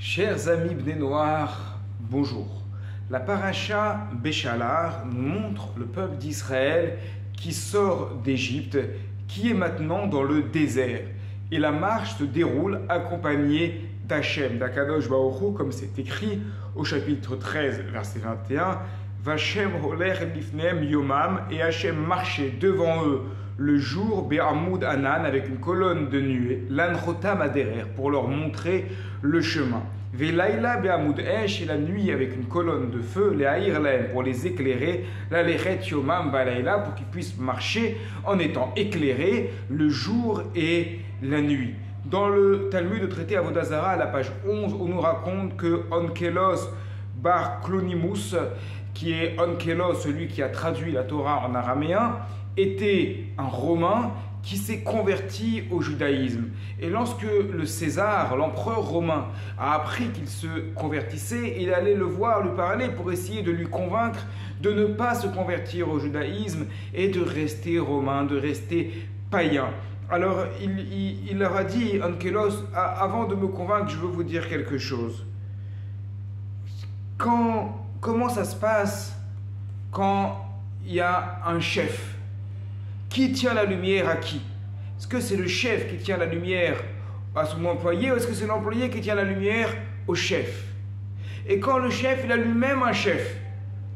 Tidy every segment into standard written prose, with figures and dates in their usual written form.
Chers amis Bnei Noach, bonjour. La paracha Béchalar nous montre le peuple d'Israël qui sort d'Égypte, qui est maintenant dans le désert. Et la marche se déroule accompagnée d'Hachem, d'Akadosh Baruch Hu, comme c'est écrit au chapitre 13, verset 21. Vachem holer lifneem yomam, et Hachem marchait devant eux le jour, Be'amoud Anan, avec une colonne de nuée, l'anrotam aderer, pour leur montrer le chemin. Ve'laila Be'amoud esh, et la nuit avec une colonne de feu, les haïrlaem, pour les éclairer, la lechet yomam balaila, pour qu'ils puissent marcher en étant éclairés le jour et la nuit. Dans le Talmud de traité Avodah Zarah, à la page 11, on nous raconte que Onkelos bar Clonimus, qui est Onkelos, celui qui a traduit la Torah en araméen, était un Romain qui s'est converti au judaïsme. Et lorsque le César, l'empereur romain, a appris qu'il se convertissait, il allait le voir, lui parler pour essayer de lui convaincre de ne pas se convertir au judaïsme et de rester romain, de rester païen. Alors il leur a dit, Onkelos, avant de me convaincre, je veux vous dire quelque chose. Comment ça se passe quand il y a un chef? Qui tient la lumière à qui? Est-ce que c'est le chef qui tient la lumière à son employé ou est-ce que c'est l'employé qui tient la lumière au chef? Et quand le chef, il a lui-même un chef,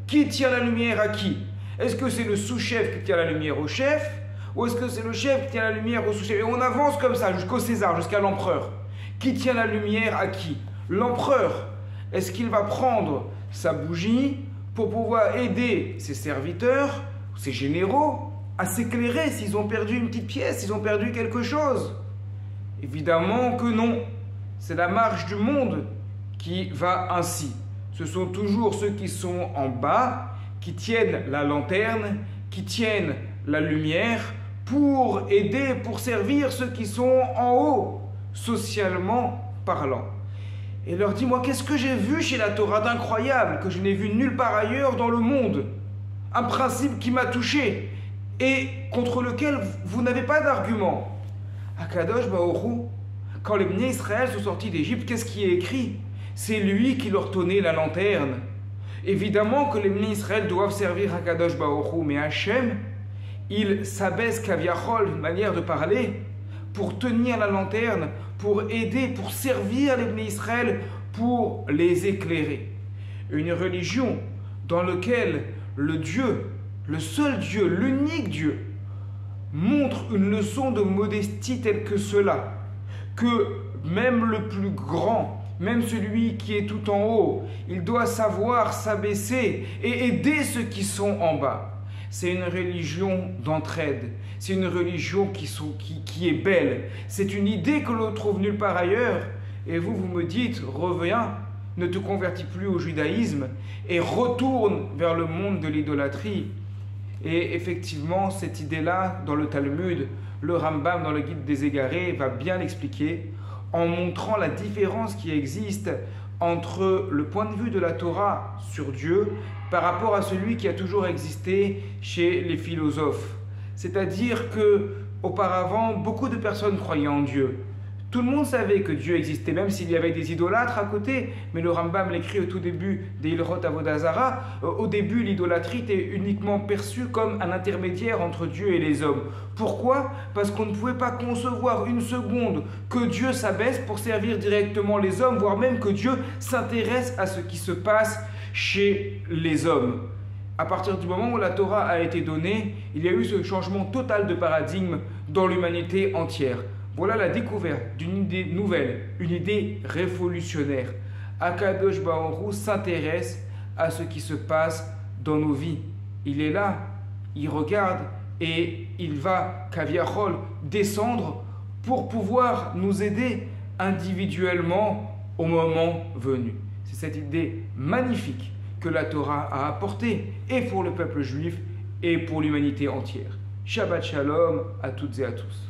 qui tient la lumière à qui? Est-ce que c'est le sous-chef qui tient la lumière au chef ou est-ce que c'est le chef qui tient la lumière au sous-chef? Et on avance comme ça jusqu'au César, jusqu'à l'empereur. Qui tient la lumière à qui? L'empereur. Est-ce qu'il va prendre sa bougie pour pouvoir aider ses serviteurs, ses généraux, à s'éclairer s'ils ont perdu une petite pièce, s'ils ont perdu quelque chose? Évidemment que non. C'est la marche du monde qui va ainsi. Ce sont toujours ceux qui sont en bas, qui tiennent la lanterne, qui tiennent la lumière pour aider, pour servir ceux qui sont en haut, socialement parlant. Et leur dit, moi, qu'est-ce que j'ai vu chez la Torah d'incroyable, que je n'ai vu nulle part ailleurs dans le monde? Un principe qui m'a touché et contre lequel vous n'avez pas d'argument. Akadosh Baruch Hu, quand les Bnei Israël sont sortis d'Égypte, qu'est-ce qui est écrit? C'est lui qui leur tenait la lanterne. Évidemment que les Bnei Israël doivent servir Akadosh Baruch Hu, mais Hachem, il s'abaisse kaviachol, une manière de parler, pour tenir la lanterne, pour aider, pour servir les Bnei Israël, pour les éclairer. Une religion dans laquelle le Dieu, le seul Dieu, l'unique Dieu, montre une leçon de modestie telle que cela, que même le plus grand, même celui qui est tout en haut, il doit savoir s'abaisser et aider ceux qui sont en bas. C'est une religion d'entraide, c'est une religion qui est belle, c'est une idée que l'on trouve nulle part ailleurs. Et vous me dites, reviens, ne te convertis plus au judaïsme et retourne vers le monde de l'idolâtrie. Et effectivement, cette idée-là, dans le Talmud, le Rambam, dans le Guide des Égarés, va bien l'expliquer en montrant la différence qui existe entre le point de vue de la Torah sur Dieu par rapport à celui qui a toujours existé chez les philosophes. C'est-à-dire que auparavant, beaucoup de personnes croyaient en Dieu. Tout le monde savait que Dieu existait, même s'il y avait des idolâtres à côté. Mais le Rambam l'écrit au tout début des Ilchot Avodah Zarah. Au début, l'idolâtrie était uniquement perçue comme un intermédiaire entre Dieu et les hommes. Pourquoi? Parce qu'on ne pouvait pas concevoir une seconde que Dieu s'abaisse pour servir directement les hommes, voire même que Dieu s'intéresse à ce qui se passe chez les hommes. À partir du moment où la Torah a été donnée, il y a eu ce changement total de paradigme dans l'humanité entière. Voilà la découverte d'une idée nouvelle, une idée révolutionnaire. Akadosh Baruch Hu s'intéresse à ce qui se passe dans nos vies. Il est là, il regarde et il va, kaviachol, descendre pour pouvoir nous aider individuellement au moment venu. C'est cette idée magnifique que la Torah a apportée et pour le peuple juif et pour l'humanité entière. Shabbat Shalom à toutes et à tous.